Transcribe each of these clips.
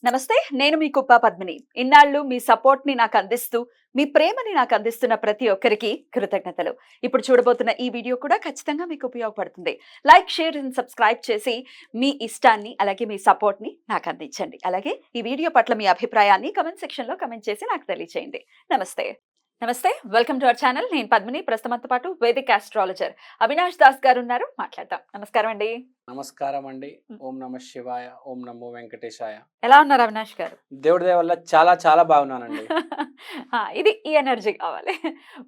నమస్తే. నేను మీ కుప్ప పద్మిని. ఇన్నాళ్ళు మీ సపోర్ట్‌ని నాకందిస్తూ, మీ ప్రేమని నాకందిస్తున్న ప్రతి ఒక్కరికి కృతజ్ఞతలు. ఇప్పుడు చూడబోతున్న ఈ వీడియో కూడా ఖచ్చితంగా మీకు ఉపయోగపడుతుంది. లైక్, షేర్ అండ్ సబ్స్క్రైబ్ చేసి మీ ఇష్టాన్ని, అలాగే మీ సపోర్ట్‌ని నాకందించండి. అలాగే ఈ వీడియో పట్ల మీ అభిప్రాయాన్ని కామెంట్ సెక్షన్‌లో కామెంట్ చేసి నాకు తెలియజేయండి. నమస్తే. నమస్తే. Welcome to our channel. నేను పద్మిని. ప్రస్తుతం మనతో పాటు వేదిక్ ఆస్ట్రాలజర్ అవినాష్ దాస్ గారు ఉన్నారు. మాట్లాడదాం. నమస్కారం అండి. నమస్కారం అండి. ఓం నమ శివాయ, ఓం నమో వెంకటేశాయ. ఎలా ఉన్నారు అవినాష్ గారు? దేవుడి దయ వల్ల చాలా చాలా బాగున్నానండి. ఇది ఈ ఎనర్జీ కావాలి.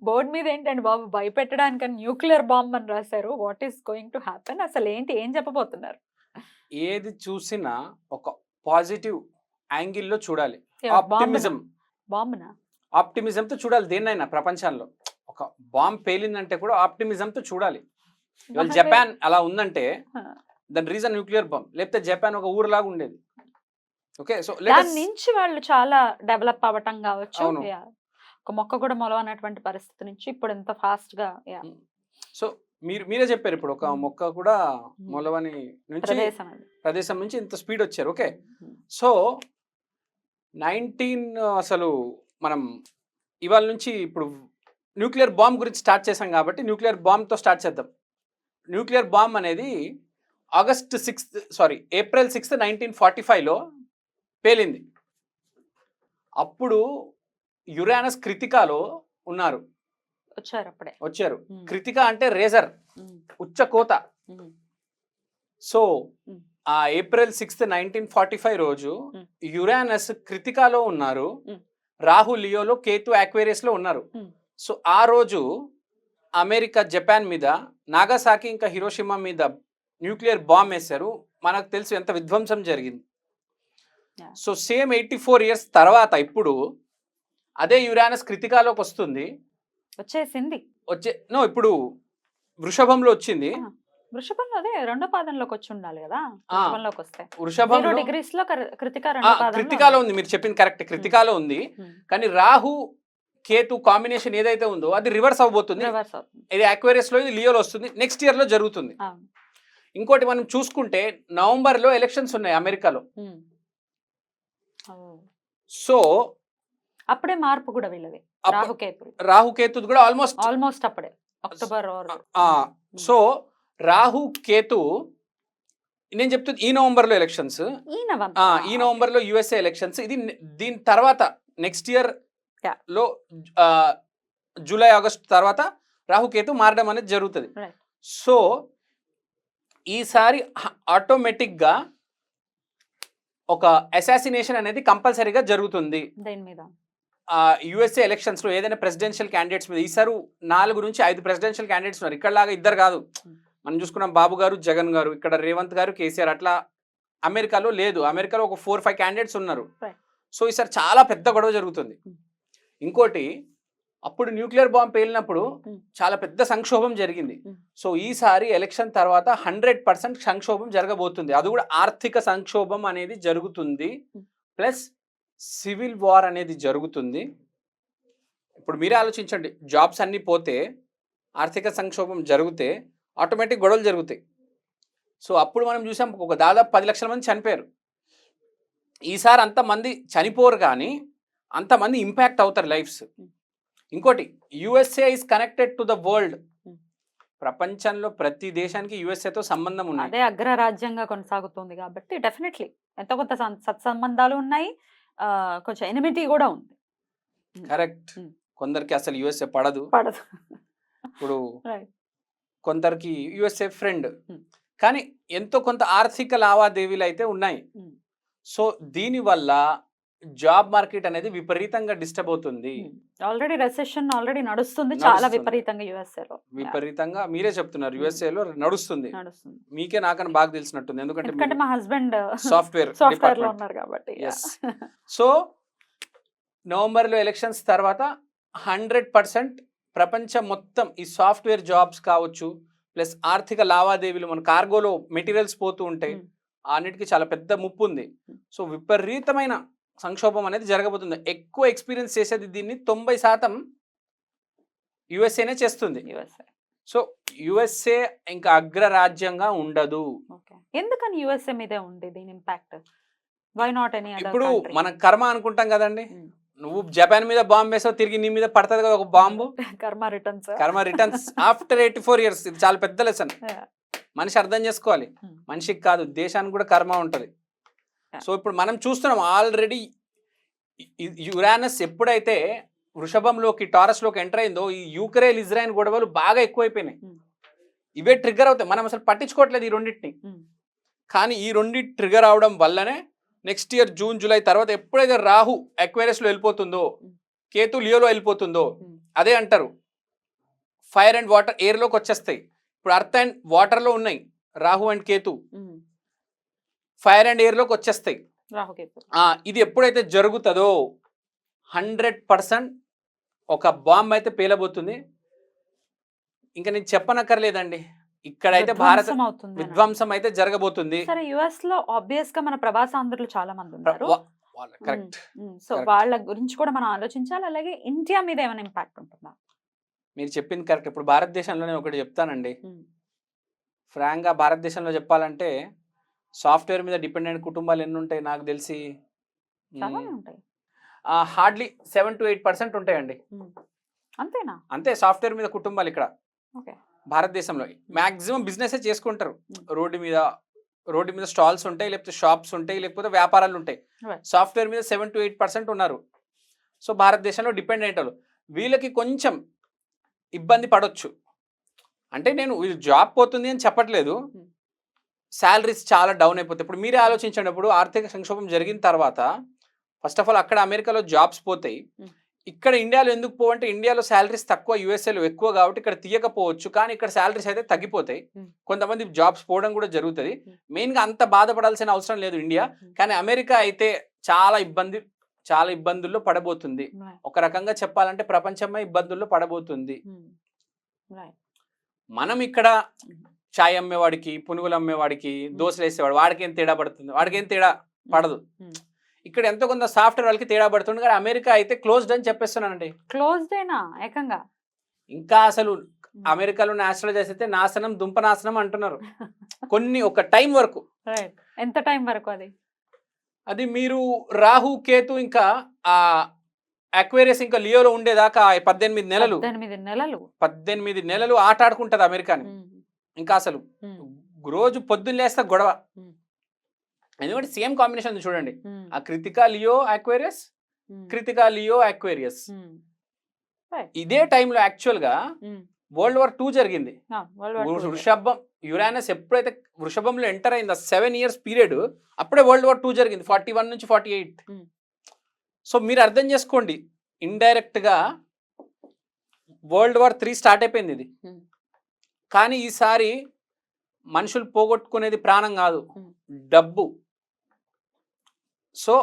బోర్డ్ మీద ఏంటండి బాబు భయపెట్టడానికని న్యూక్లియర్ బాంబ్ అని రాశారు. What is going to happen? అసలు ఏంటి? ఏం చెప్పబోతున్నారు? ఏది చూసినా ఒక పాజిటివ్ యాంగిల్‌లో చూడాలి. బాంబునా? ఆప్టిమిజం బాంబునా? ఆప్టిమిజంతో చూడాలి దేన్నైనా ప్రపంచంలో. ఒక బాంబ్ పేలిందంటే కూడా ఆప్టిమిజంతో చూడాలి. ఇవాళ మరి జపాన్ అలా ఉందంటే ఆ, దాని రీజన్ న్యూక్లియర్ బాంబ్. లేకపోతే జపాన్ ఒక ఊరులాగా ఉండేది. ఓకే. సో దాని నుంచి వాళ్ళు చాలా డెవలప్ అవ్వటం కావచ్చు. అవును. ఒక మొక్క కూడా మొలవనటువంటి పరిస్థితి నుంచి ఇప్పుడు ఎంత ఫాస్ట్ గా సో మీరే చెప్పారు ఇప్పుడు ఒక మొక్క కూడా మ్మ్. మొలవని నుంచి ప్రదేశం అది. ప్రదేశం నుంచి ఇంత స్పీడ్ వచ్చారు. ఓకే. మ్మ్. సో 19 అసలు మనం ఇవాళ నుంచి ఇప్పుడు న్యూక్లియర్ బాంబ్ గురించి స్టార్ట్ చేసాం కాబట్టి న్యూక్లియర్ బాంబ్తో స్టార్ట్ చేద్దాం. న్యూక్లియర్ బాంబ్ అనేది ఏప్రిల్ 6, 1945లో పేలింది. అప్పుడు యురేనస్ కృతికాలో ఉన్నారు, వచ్చారు అప్పుడే. వచ్చారు. మ్మ్. కృతిక అంటే రేజర్, మ్మ్. ఉచ్చ కోత. మ్మ్. సో మ్మ్. ఆ ఏప్రిల్ 6, 1945 రోజు మ్మ్. యురేనస్ కృతికాలో ఉన్నారు, మ్మ్. రాహు లియోలో, కేతు యాక్వేరియస్లో ఉన్నారు. మ్మ్. సో ఆ రోజు అమెరికా జపాన్ మీద, నాగాసాకి ఇంకా హిరోషిమా మీద న్యూక్లియర్ బాంబ్ వేశారు. మనకు తెలుసు ఎంత విధ్వంసం జరిగింది. Yeah. సో సేమ్ 84 ఇయర్స్ తర్వాత ఇప్పుడు అదే యురేనస్ కృతికాలోకి వస్తుంది. వచ్చేసింది. ఇప్పుడు వృషభంలో వచ్చింది. ఆ, వృషభంలో అదే రెండో పాదంలోకి వచ్చి ఉండాలి కదా. ఆ, వృషభంలోకి వస్తే వృషభంలో 0 degrees లో కృతిక రెండో పాదంలో కృతికాలో ఉంది. మీరు చెప్పింది కరెక్ట్, కృతికాలో ఉంది. ఉమ్. కానీ రాహు కేతు కాంబినేషన్ ఏదైతే ఉందో అది రివర్స్ అవబోతుంది. రివర్స్ అవుతుంది. ఇది యాక్వేరియస్ లో, ఇది లియోలో వస్తుంది. నెక్స్ట్ ఇయర్ లో జరుగుతుంది. అవును. ఇంకోటి మనం చూసుకుంటే నవంబర్లో ఎలక్షన్స్ ఉన్నాయి అమెరికాలో. ఉమ్. ఓ. సో అప్పుడే మార్పు కూడా వీళ్ళది. రాహుకేతులు రాహుకేతు కూడా ఆల్మోస్ట్ అప్పుడే October or so Rahu Ketu నేను చెప్తుంది ఈ నవంబర్లో ఎలక్షన్స్, ఈ నవంబర్. ఈ నవంబర్లో యుఎస్ఏ ఎలక్షన్స్. ఇది దీని తర్వాత నెక్స్ట్ ఇయర్ Yeah. లో జూలై ఆగస్ట్ తర్వాత రాహుకేతు మారడం అనేది జరుగుతుంది. Right. సో ఈసారి ఆటోమేటిక్గా ఒక అసాసినేషన్ అనేది కంపల్సరీగా జరుగుతుంది. దేని మీద? యుఎస్ఏ ఎలక్షన్స్ లో ఏదైనా ప్రెసిడెన్షియల్ క్యాండిడేట్స్ మీద ఈసారి 4 నుంచి 5 ప్రెసిడెన్షియల్ క్యాండిడేట్స్ ఉన్నారు. ఇక్కడలాగా ఇద్దరు కాదు. మనం చూసుకున్నాం బాబు గారు, జగన్ గారు, ఇక్కడ రేవంత్ గారు, కేసీఆర్. అట్లా అమెరికాలో లేదు. అమెరికాలో ఒక 4-5 క్యాండిడేట్స్ ఉన్నారు. Right. సో ఈసారి చాలా పెద్ద గొడవ జరుగుతుంది. ఇంకోటి, అప్పుడు న్యూక్లియర్ బాంబ్ పేలినప్పుడు చాలా పెద్ద సంక్షోభం జరిగింది. సో ఈసారి ఎలక్షన్ తర్వాత 100% సంక్షోభం జరగబోతుంది. అది కూడా ఆర్థిక సంక్షోభం అనేది జరుగుతుంది, ప్లస్ సివిల్ వార్ అనేది జరుగుతుంది. ఇప్పుడు మీరే ఆలోచించండి, జాబ్స్ అన్నీ పోతే, ఆర్థిక సంక్షోభం జరిగితే ఆటోమేటిక్ గొడవలు జరుగుతాయి. సో అప్పుడు మనం చూసాం దాదాపు 10 లక్షల మంది చనిపోయారు. ఈసారి అంతమంది చనిపోరు కానీ అంతమంది ఇంపాక్ట్ అవుతారు లైఫ్స్. ఇంకోటి, USA is connected to the world. ప్రపంచంలో ప్రతి దేశానికి యుఎస్ఏతో సంబంధం ఉన్నాయి. అదే అగ్రరాజ్యంగా కొనసాగుతుంది కాబట్టి డెఫినెట్లీ ఎంతో కొంత సత్సంబంధాలు ఉన్నాయి. కొంచెం ఎనిమిటీ కూడా ఉంది. కరెక్ట్. కొందరికి అసలు యుఎస్ఏ పడదు. ఇప్పుడు Right. కొందరికి యుఎస్ఏ ఫ్రెండ్. కానీ ఎంతో కొంత ఆర్థిక లావాదేవీలు అయితే ఉన్నాయి. సో దీనివల్ల జాబ్ మార్కెట్ అనేది విపరీతంగా డిస్టర్బ్ అవుతుంది. ఆల్రెడీ రెసెషన్ నడుస్తుంది చాలా నడుస్తుంది. విపరీతంగా యుఎస్ఏలో. విపరీతంగా మీరే చెప్తున్నారు యుఎస్ఏలో నడుస్తుంది. మీకే నాకన్నా బాగా తెలిసినట్టుంది, ఎందుకంటే ఎందుకంటే మా హస్బెండ్ సాఫ్ట్వేర్ లో ఉన్నారు కాబట్టి. Yes. సో నవంబర్లో ఎలక్షన్స్ తర్వాత 100% ప్రపంచం మొత్తం ఈ సాఫ్ట్వేర్ జాబ్స్ కావచ్చు, ప్లస్ ఆర్థిక లావాదేవీలు, మన కార్గోలో మెటీరియల్స్ పోతూ ఉంటాయి, అన్నిటికీ చాలా పెద్ద ముప్పు ఉంది. సో విపరీతమైన సంక్షోభం అనేది జరగబోతుంది. ఎక్కువ ఎక్స్పీరియన్స్ చేసేది దీన్ని 90% యుఎస్ఏనే చేస్తుంది. సో యుఎస్ఏ ఇంకా అగ్రరాజ్యంగా ఉండదు. ఎందుకని యుఎస్ఏ మీదే ఉంది దీని impact? Why not any other ఇప్పుడు కంట్రీ? మనం కర్మ అనుకుంటాం కదండి. నువ్వు జపాన్ మీద బాంబు వేసావు, తిరిగి నీ మీద పడుతుంది కదా ఒక బాంబు. కర్మ రిటర్న్స్. కర్మ రిటర్న్స్ ఆఫ్టర్ 84 years. ఇది చాలా పెద్ద లెసన్. మనిషి అర్థం చేసుకోవాలి. మనిషికి కాదు, దేశానికి కూడా కర్మ ఉంటది. సో ఇప్పుడు మనం చూస్తున్నాం ఆల్రెడీ యురానస్ ఎప్పుడైతే వృషభంలోకి టారస్లోకి ఎంటర్ అయిందో ఈ యూక్రెయిన్ ఇజ్రాయెల్ గొడవలు బాగా ఎక్కువైపోయినాయి. ఇవే ట్రిగ్గర్ అవుతాయి. మనం అసలు పట్టించుకోవట్లేదు ఈ రెండింటిని. కానీ ఈ రెండింటి ట్రిగ్గర్ అవడం వల్లనే నెక్స్ట్ ఇయర్ జూన్ జూలై తర్వాత ఎప్పుడైతే రాహు అక్వేరియస్లో వెళ్ళిపోతుందో, కేతు లియోలో వెళ్ళిపోతుందో, అదే అంటారు ఫైర్ అండ్ వాటర్ ఎయిర్లోకి వచ్చేస్తాయి. ఇప్పుడు అర్త్ అండ్ వాటర్లో ఉన్నాయి Rahu and Ketu, fire and ఎయిర్లోకి వచ్చేస్తాయి. ఇది ఎప్పుడైతే జరుగుతుందో 100% ఒక బాంబ్ అయితే పేలబోతుంది. ఇంకా నేను చెప్పనక్కర్లేదండి, ఇక్కడైతే భారత విధ్వంసం అయితే జరగబోతుంది. సరే, యుఎస్ లో ఆబ్వియస్ గా మన ప్రవాసాంధ్రులు చాలా మంది ఉన్నారు. కరెక్ట్. సో వాళ్ళ గురించి కూడా మనం ఆలోచించాలి. అలాగే ఇండియా మీద ఏమైనా ఇంపాక్ట్ ఉంటుందా? మీరు చెప్పింది కరెక్ట్. ఇప్పుడు భారతదేశంలోనే ఒకటి చెప్తానండి, ఫ్రాంక్గా భారతదేశంలో చెప్పాలంటే సాఫ్ట్వేర్ మీద డిపెండెంట్ కుటుంబాలు ఎన్ని ఉంటాయి నాకు తెలిసి హార్డ్లీ 7 to 8% ఉంటాయండి. అంతేనా? అంతే, సాఫ్ట్వేర్ మీద కుటుంబాలు ఇక్కడ భారతదేశంలో మాక్సిమం బిజినెస్ చేసుకుంటారు. రోడ్డు మీద స్టాల్స్ ఉంటాయి, లేకపోతే షాప్స్ ఉంటాయి, లేకపోతే వ్యాపారాలు ఉంటాయి. సాఫ్ట్వేర్ మీద 7 to 8% ఉన్నారు. సో భారతదేశంలో డిపెండెంట్ వాళ్ళు, వీళ్ళకి కొంచెం ఇబ్బంది పడవచ్చు. అంటే నేను వీళ్ళు జాబ్ పోతుంది అని చెప్పట్లేదు, శాలరీస్ చాలా డౌన్ అయిపోతాయి. ఇప్పుడు మీరే ఆలోచించినప్పుడు ఆర్థిక సంక్షోభం జరిగిన తర్వాత ఫస్ట్ ఆఫ్ ఆల్ అక్కడ అమెరికాలో జాబ్స్ పోతాయి, ఇక్కడ ఇండియాలో ఎందుకు పోవంటే ఇండియాలో శాలరీస్ తక్కువ, యూఎస్ఏలో ఎక్కువ కాబట్టి ఇక్కడ తీయకపోవచ్చు, కానీ ఇక్కడ శాలరీస్ అయితే తగ్గిపోతాయి. కొంతమంది జాబ్స్ పోవడం కూడా జరుగుతుంది. మెయిన్గా అంత బాధపడాల్సిన అవసరం లేదు ఇండియా, కానీ అమెరికా అయితే చాలా ఇబ్బందుల్లో పడబోతుంది. ఒక రకంగా చెప్పాలంటే ప్రపంచమే ఇబ్బందుల్లో పడబోతుంది. మనం ఇక్కడ చాయ్ అమ్మేవాడికి, పునుగులు అమ్మేవాడికి, దోశలు వేసేవాడు వాడికి ఏం తేడా పడుతుంది? వాడికి ఏం తేడా పడదు. ఇక్కడ ఎంతో కొంత సాఫ్ట్వేర్ వాళ్ళకి తేడా పడుతుంది, కానీ అమెరికా అయితే క్లోజ్డ్ అని చెప్పేస్తున్నానండి. క్లోజ్డ్ అయినా ఏకంగా ఇంకా అసలు అమెరికాలో నేషనల్ చేస్తే నాశనం దుంప నాశనం అంటున్నారు కొన్ని ఒక టైం వరకు. ఎంత టైం వరకు? అది మీరు రాహు కేతు ఇంకా ఆ అక్వేరియస్ ఇంకా లియోలో ఉండేదాకా 18 నెలలు ఆట ఆడుకుంటది అమెరికాని. ఇంకా అసలు రోజు పొద్దున్న లేస్తా గొడవ. ఎందుకంటే సేమ్ కాంబినేషన్ చూడండి, ఆ కృతికా లియో అక్వేరియస్. ఇదే టైంలో యాక్చువల్ గా World War II జరిగింది. వృషభం యురానస్ ఎప్పుడైతే వృషభంలో ఎంటర్ అయింది 7 years పీరియడ్, అప్పుడే World War II జరిగింది 41 నుంచి 48. సో మీరు అర్థం చేసుకోండి, ఇండైరెక్ట్ గా World War III స్టార్ట్ అయిపోయింది ఇది. కానీ ఈసారి మనుషులు పోగొట్టుకునేది ప్రాణం కాదు, డబ్బు. So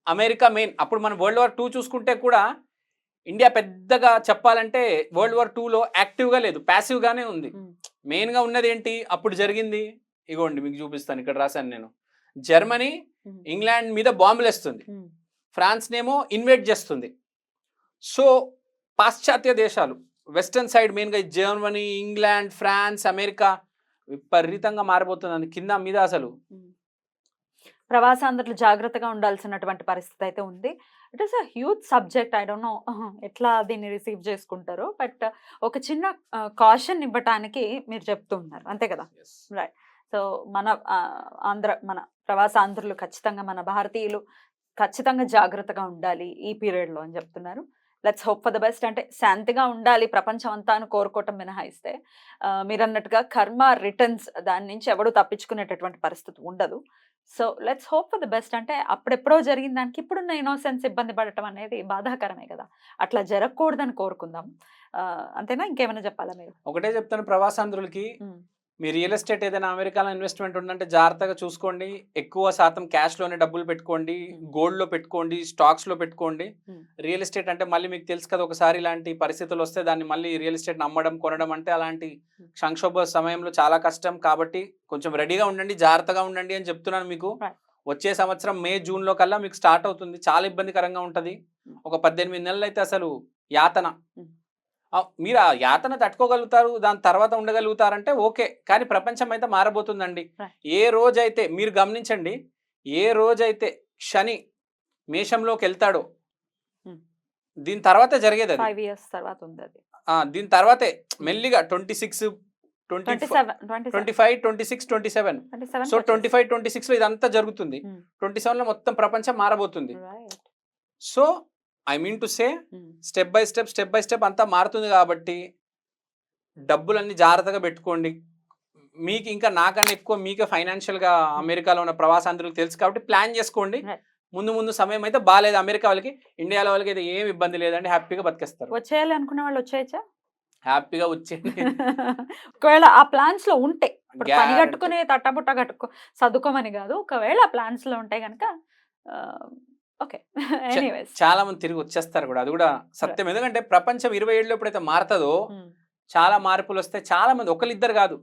America main. అప్పుడు మనం World War II చూసుకుంటే కూడా ఇండియా పెద్దగా చెప్పాలంటే World War IIలో యాక్టివ్గా లేదు, ప్యాసివ్గానే ఉంది. మెయిన్గా ఉన్నది ఏంటి అప్పుడు జరిగింది? ఇగోండి మీకు చూపిస్తాను, ఇక్కడ రాశాను నేను. జర్మనీ ఇంగ్లాండ్ మీద బాంబులు వేస్తుంది, ఫ్రాన్స్ నేమో ఇన్వైట్ చేస్తుంది. సో పాశ్చాత్య దేశాలు వెస్టర్న్ సైడ్ మెయిన్గా జర్మనీ, ఇంగ్లాండ్, ఫ్రాన్స్, అమెరికా విపరీతంగా మారిపోతుంది కింద మీద. అసలు ప్రవాసాంధ్రులు జాగ్రత్తగా ఉండాల్సినటువంటి పరిస్థితి అయితే ఉంది. It is a huge subject. I don't know ఎట్లా దీన్ని రిసీవ్ చేసుకుంటారో, బట్ ఒక చిన్న కాషన్ ఇవ్వటానికి మీరు చెప్తూ ఉన్నారు, అంతే కదా? రైట్. సో మన ప్రవాసాంధ్రులు ఖచ్చితంగా, మన భారతీయులు ఖచ్చితంగా జాగ్రత్తగా ఉండాలి ఈ పీరియడ్లో అని చెప్తున్నారు. Let's hope for the best. అంటే శాంతిగా ఉండాలి ప్రపంచం అంతా అని కోరుకోవటం మినహాయిస్తే మీరు అన్నట్టుగా కర్మ రిటర్న్స్, దాని నుంచి ఎవడు తప్పించుకునేటటువంటి పరిస్థితి ఉండదు. So let's hope for the best. అంటే అప్పుడెప్పుడో జరిగిన దానికి ఇప్పుడున్న ఇన్నోసెన్స్ ఇబ్బంది పడటం అనేది బాధాకరమే కదా, అట్లా జరగకూడదని కోరుకుందాం. అంతేనా? ఇంకేమైనా చెప్పాలా మీరు? ఒకటే చెప్తాను ప్రవాసాంధ్రులకి, మీ రియల్ ఎస్టేట్ ఏదైనా అమెరికాలో ఇన్వెస్ట్మెంట్ ఉందంటే జాగ్రత్తగా చూసుకోండి. ఎక్కువ శాతం క్యాష్లోనే డబ్బులు పెట్టుకోండి, గోల్డ్లో పెట్టుకోండి, స్టాక్స్లో పెట్టుకోండి. రియల్ ఎస్టేట్ అంటే మళ్ళీ మీకు తెలుసు కదా, ఒకసారి ఇలాంటి పరిస్థితులు వస్తే దాన్ని మళ్ళీ రియల్ ఎస్టేట్ అమ్మడం కొనడం అంటే అలాంటి సంక్షోభ సమయంలో చాలా కష్టం. కాబట్టి కొంచెం రెడీగా ఉండండి, జాగ్రత్తగా ఉండండి అని చెప్తున్నాను మీకు. వచ్చే సంవత్సరం మే జూన్లో కల్లా మీకు స్టార్ట్ అవుతుంది, చాలా ఇబ్బందికరంగా ఉంటుంది. ఒక 18 నెలలు అయితే అసలు యాతన. మీరు ఆ యాతన తట్టుకోగలుగుతారు, దాని తర్వాత ఉండగలుగుతారంటే ఓకే, కానీ ప్రపంచం అయితే మారబోతుందండి. ఏ రోజైతే మీరు గమనించండి, ఏ రోజైతే శని మేషంలోకి వెళ్తాడో Hmm. దీని తర్వాత జరిగేది అది 5 years తర్వాత ఉంది అది. దీని తర్వాతే మెల్లిగా 26 27 25 26 27 27 సో 25 26 లో ఇదంతా జరుగుతుంది. Hmm. 27 లో మొత్తం ప్రపంచం మారబోతుంది. Right. So I mean to say step by step అంతా మారుతుంది కాబట్టి డబ్బులన్నీ జాగ్రత్తగా పెట్టుకోండి. మీకు ఇంకా నాకన్నా ఎక్కువ మీకే ఫైనాన్షియల్ గా అమెరికాలో ఉన్న ప్రవాసాంధ్రులకు తెలుసు కాబట్టి ప్లాన్ చేసుకోండి. Right. ముందు సమయం అయితే బాగాలేదు అమెరికా వాళ్ళకి, ఇండియాలో వాళ్ళకి అయితే ఏం ఇబ్బంది లేదండి, హ్యాపీగా బతికేస్తారు. వచ్చేయాలి అనుకున్న వాళ్ళు వచ్చేయచ్చా? హ్యాపీగా వచ్చేయండి. ఒకవేళ ఆ ప్లాన్స్ లో ఉంటే, ఇప్పుడు పని Guarantee. కట్టుకుని తట్టబుట్ట కట్టుకో చదువుకోమని కాదు, ఒకవేళ ఆ ప్లాన్స్ లో ఉంటే కనుక ఓకే. ఎనీవేస్ చాలా మంది తిరిగి వచ్చేస్తారు కూడా, అది కూడా సత్యం. ఎందుకంటే ప్రపంచం 27లో ఎప్పుడైతే మారుతుందో చాలా మార్పులు వస్తాయి. చాలా మంది ఒకరిద్దరు కాదు,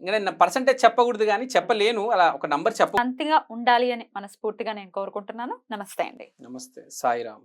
ఇంకా నేను పర్సంటేజ్ చెప్పకూడదు కానీ చెప్పలేను, అలా ఒక నంబర్ చెప్ప. శాంతిగా ఉండాలి అని మనస్ఫూర్తిగా నేను కోరుకుంటున్నాను. నమస్తే అండి. నమస్తే, సాయిరామ్.